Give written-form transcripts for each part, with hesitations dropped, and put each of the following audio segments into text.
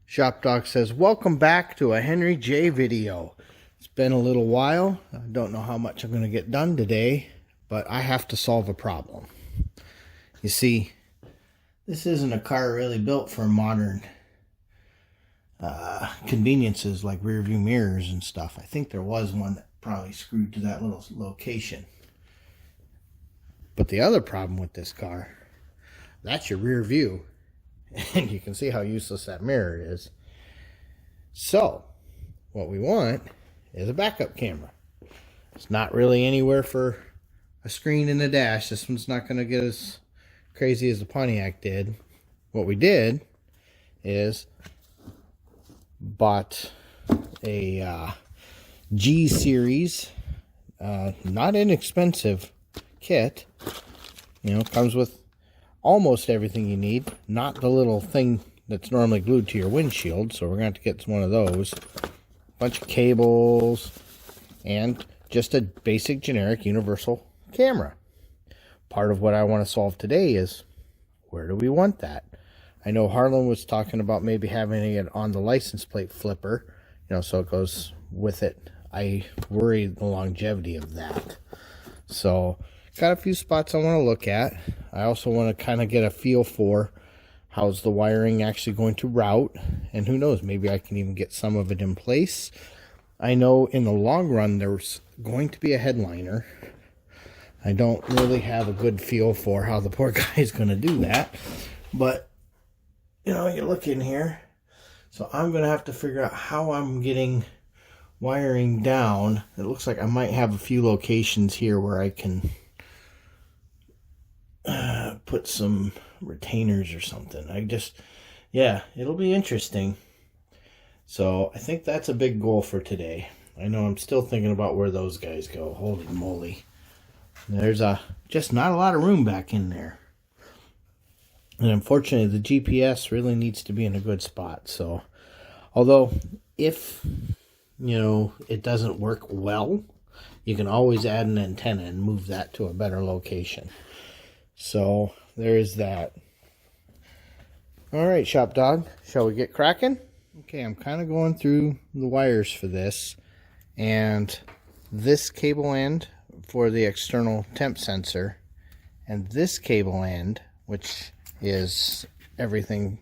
ShopDog says, welcome back to a Henry J video. It's been a little while. I don't know how much I'm going to get done today, but I have to solve a problem. You see, this isn't a car really built for modern conveniences like rear view mirrors and stuff. I think there was one that probably screwed to that little location. But the other problem with this car, that's your rear view. And you can see how useless that mirror is. So, what we want is a backup camera. It's not really anywhere for a screen in the dash. This one's not going to get as crazy as the Pontiac did. What we did is bought a G series, not inexpensive kit. You know, comes with almost everything you need, not the little thing that's normally glued to your windshield, so we're going to have to get one of those. A bunch of cables, and just a basic generic universal camera. Part of what I want to solve today is, where do we want that? I know Harlan was talking about maybe having it on the license plate flipper, you know, so it goes with it. I worry the longevity of that. So, got a few spots I want to look at. I also want to kind of get a feel for how's the wiring actually going to route. And who knows, maybe I can even get some of it in place. I know in the long run there's going to be a headliner. I don't really have a good feel for how the poor guy is going to do that. But, you know, you look in here. So I'm going to have to figure out how I'm getting wiring down. It looks like I might have a few locations here where I can put some retainers or something. Yeah, it'll be interesting. So I think that's a big goal for today. I know I'm still thinking about where those guys go. Holy moly. There's just not a lot of room back in there. And unfortunately, the GPS really needs to be in a good spot. So, although if, you know, it doesn't work well, you can always add an antenna and move that to a better location. So, there is that. Alright, ShopDog, shall we get cracking? Okay, I'm kind of going through the wires for this. And this cable end for the external temp sensor. And this cable end, which is everything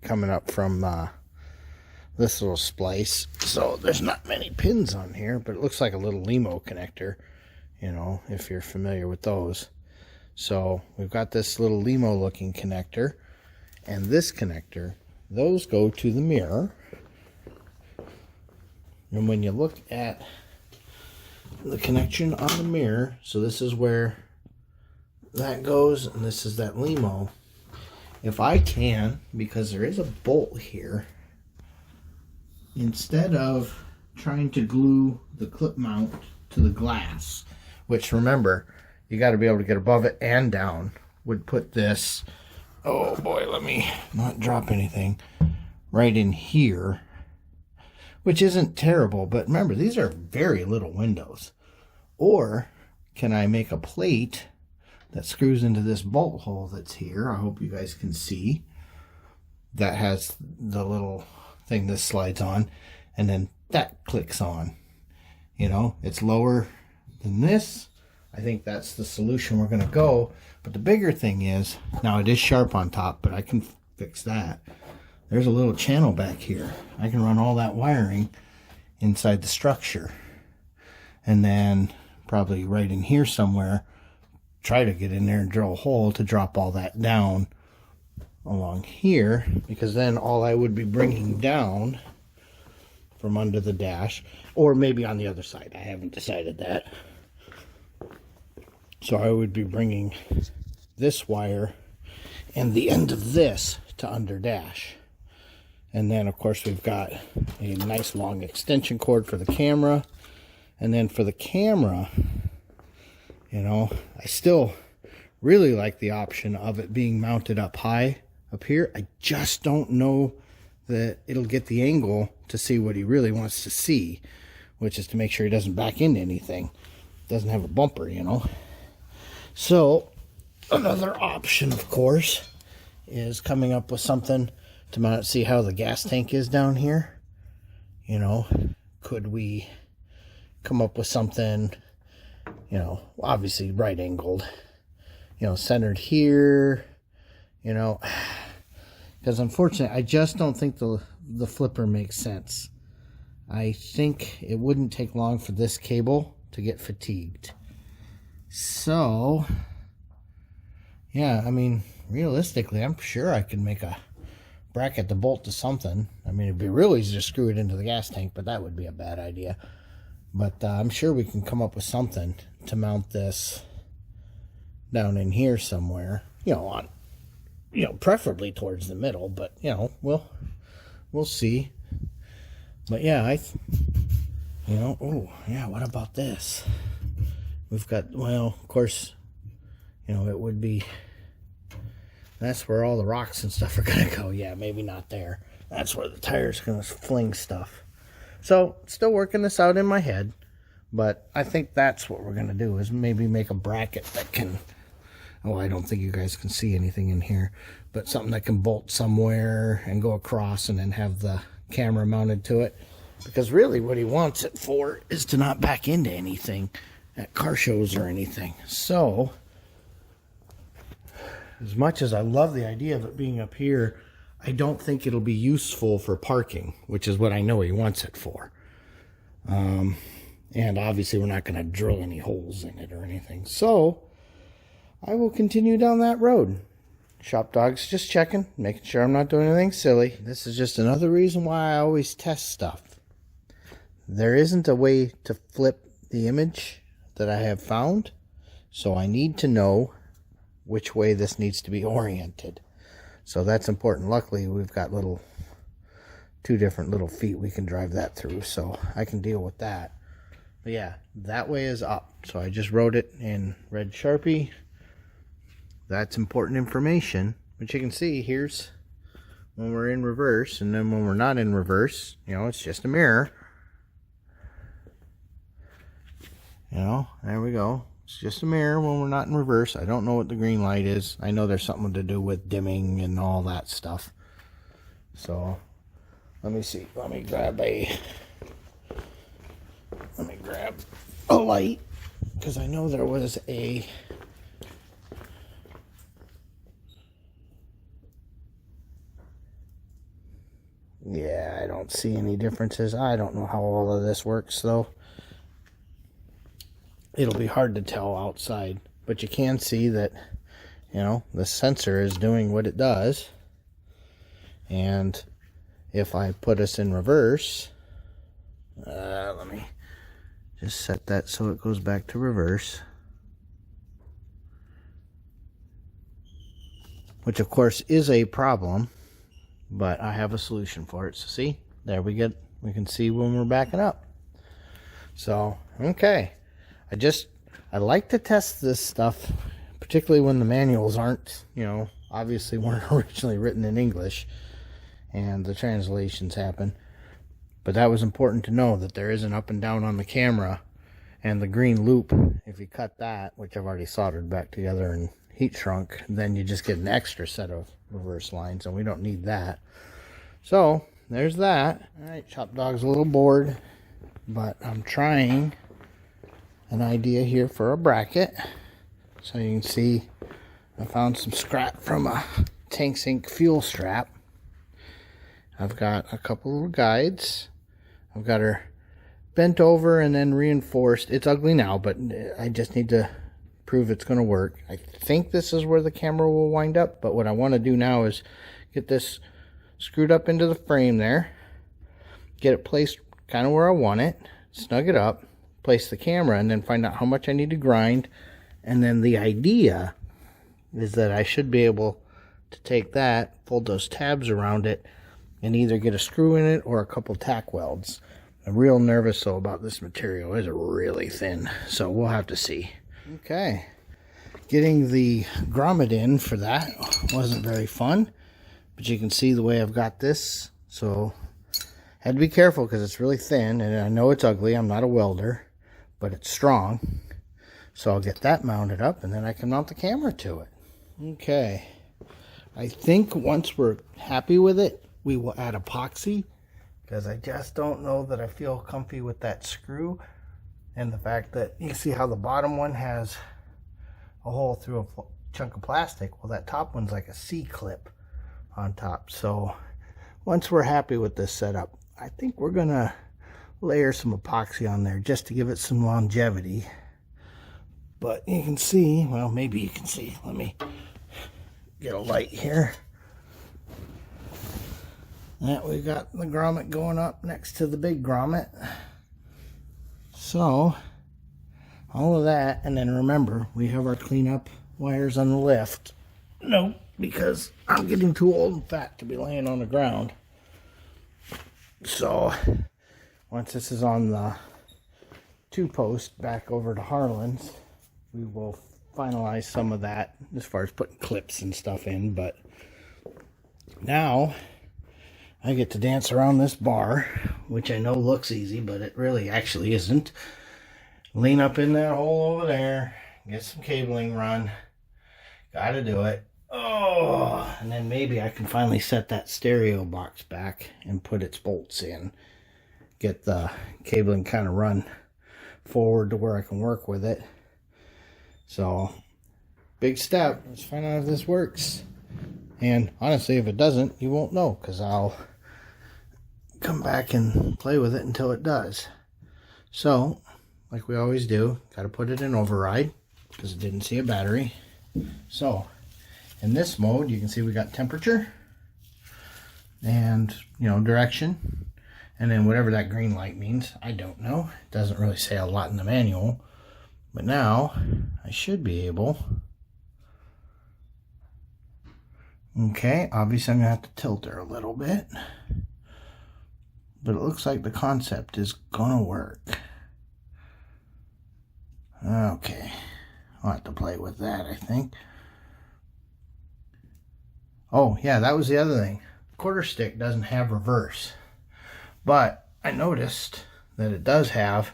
coming up from this little splice. So, there's not many pins on here, but it looks like a little limo connector, you know, if you're familiar with those. So we've got this little limo looking connector and this connector. Those go to the mirror. And when you look at the connection on the mirror, so this is where that goes and this is that limo. If I can, because there is a bolt here, instead of trying to glue the clip mount to the glass, which remember, you got to be able to get above it and down, would put this, oh boy, let me not drop anything, right in here, which isn't terrible, but remember, these are very little windows. Or, can I make a plate that screws into this bolt hole that's here? I hope you guys can see. That has the little thing this slides on, and then that clicks on. You know, it's lower than this. I think that's the solution we're going to go. But the bigger thing is, now it is sharp on top, but I can fix that. There's a little channel back here. I can run all that wiring inside the structure. And then probably right in here somewhere, try to get in there and drill a hole to drop all that down along here. Because then all I would be bringing down from under the dash, or maybe on the other side. I haven't decided that. So I would be bringing this wire and the end of this to under dash. And then, of course, we've got a nice long extension cord for the camera. And then for the camera, you know, I still really like the option of it being mounted up high up here. I just don't know that it'll get the angle to see what he really wants to see, which is to make sure he doesn't back into anything. Doesn't have a bumper, you know. So, another option, of course, is coming up with something to mount, see how the gas tank is down here. You know, could we come up with something, you know, obviously right angled, you know, centered here, you know, because unfortunately I just don't think the flipper makes sense. I think it wouldn't take long for this cable to get fatigued. So yeah, I mean, realistically, I'm sure I could make a bracket to bolt to something. I mean, it'd be real easy to screw it into the gas tank, but that would be a bad idea. But I'm sure we can come up with something to mount this down in here somewhere. You know, on, you know, preferably towards the middle, but you know, we'll see. But yeah, you know, oh yeah, what about this? We've got, well, of course, you know, it would be, that's where all the rocks and stuff are going to go. Yeah, maybe not there. That's where the tire's going to fling stuff. So, still working this out in my head. But I think that's what we're going to do, is maybe make a bracket that can, oh, I don't think you guys can see anything in here, but something that can bolt somewhere and go across and then have the camera mounted to it. Because really what he wants it for is to not back into anything at car shows or anything. So, as much as I love the idea of it being up here, I don't think it'll be useful for parking, which is what I know he wants it for. And obviously we're not going to drill any holes in it or anything. So, I will continue down that road. Shop Dog's just checking, making sure I'm not doing anything silly. This is just another reason why I always test stuff. There isn't a way to flip the image that I have found, so I need to know which way this needs to be oriented. So that's important. Luckily, we've got two different little feet we can drive that through, so I can deal with that. But yeah, that way is up. So I just wrote it in red Sharpie. That's important information. But you can see, here's when we're in reverse, and then when we're not in reverse, you know, it's just a mirror. You know, there we go. It's just a mirror when we're not in reverse. I don't know what the green light is. I know there's something to do with dimming and all that stuff. So, let me see. Let me grab a light, because I know there was a yeah, I don't see any differences. I don't know how all of this works though. It'll be hard to tell outside, but you can see that, you know, the sensor is doing what it does. And if I put us in reverse, let me just set that so it goes back to reverse. Which of course is a problem, but I have a solution for it. So see, there we can see when we're backing up. So, okay. I like to test this stuff, particularly when the manuals aren't, you know, obviously weren't originally written in English and the translations happen. But that was important to know, that there is an up and down on the camera, and the green loop, if you cut that, which I've already soldered back together and heat shrunk, then you just get an extra set of reverse lines, and we don't need that. So, there's that. Alright, Shop Dog's a little bored, but I'm trying an idea here for a bracket. So you can see I found some scrap from a tank sink fuel strap. I've got a couple little guides. I've got her bent over and then reinforced. It's ugly now, but I just need to prove it's going to work. I think this is where the camera will wind up, but what I want to do now is get this screwed up into the frame there, get it placed kind of where I want it, snug it up, place the camera, and then find out how much I need to grind. And then the idea is that I should be able to take that, fold those tabs around it, and either get a screw in it or a couple tack welds. I'm real nervous though about this material. It's really thin, so we'll have to see. Okay, getting the grommet in for that wasn't very fun, but you can see the way I've got this, so had to be careful because it's really thin, and I know it's ugly. I'm not a welder, but it's strong. So I'll get that mounted up, and then I can mount the camera to it. Okay. I think once we're happy with it, we will add epoxy, because I just don't know that I feel comfy with that screw. And the fact that you see how the bottom one has a hole through a chunk of plastic. Well, that top one's like a C-clip on top. So once we're happy with this setup, I think we're gonna layer some epoxy on there just to give it some longevity. But you can see, well, maybe you can see. Let me get a light here. That we got the grommet going up next to the big grommet. So all of that, and then remember, we have our cleanup wires on the lift. No, because I'm getting too old and fat to be laying on the ground. So once this is on the 2-post back over to Harlan's, we will finalize some of that as far as putting clips and stuff in. But now I get to dance around this bar, which I know looks easy, but it really actually isn't. Lean up in that hole over there, get some cabling run. Gotta do it. Oh, and then maybe I can finally set that stereo box back and put its bolts in. Get the cabling kind of run forward to where I can work with it. So, big step. Let's find out if this works. And honestly, if it doesn't, you won't know, because I'll come back and play with it until it does. So, like we always do, got to put it in override because it didn't see a battery. So in this mode, you can see we got temperature and, you know, direction, and then whatever that green light means, I don't know. It doesn't really say a lot in the manual. But now I should be able. Okay, obviously I'm gonna have to tilt her a little bit, but it looks like the concept is gonna work. Okay, I'll have to play with that, I think. Oh yeah, that was the other thing. Quarter stick doesn't have reverse, but I noticed that it does have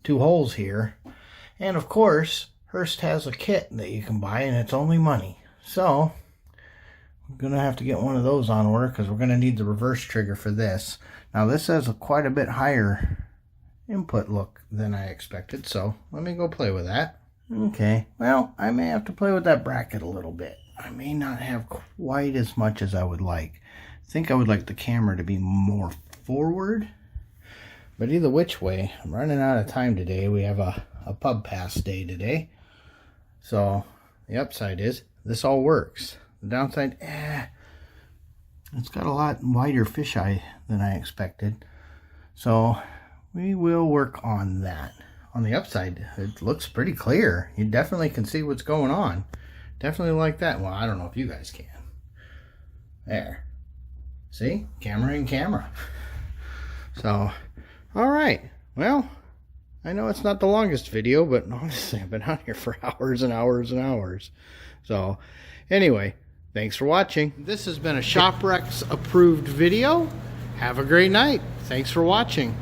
2 holes here. And of course, Hurst has a kit that you can buy, and it's only money. So I'm gonna have to get one of those on order, because we're gonna need the reverse trigger for this. Now this has quite a bit higher input look than I expected, so let me go play with that. Okay, well, I may have to play with that bracket a little bit. I may not have quite as much as I would like. I think I would like the camera to be more forward, but either which way, I'm running out of time today. We have a pub pass day today. So the upside is this all works. The downside, it's got a lot wider fisheye than I expected. So we will work on that. On the upside, it looks pretty clear. You definitely can see what's going on. Definitely like that. Well, I don't know if you guys can. There. See? Camera in camera. So, all right. Well, I know it's not the longest video, but honestly, I've been on here for hours and hours and hours. So, anyway, thanks for watching. This has been a ShopRex approved video. Have a great night. Thanks for watching.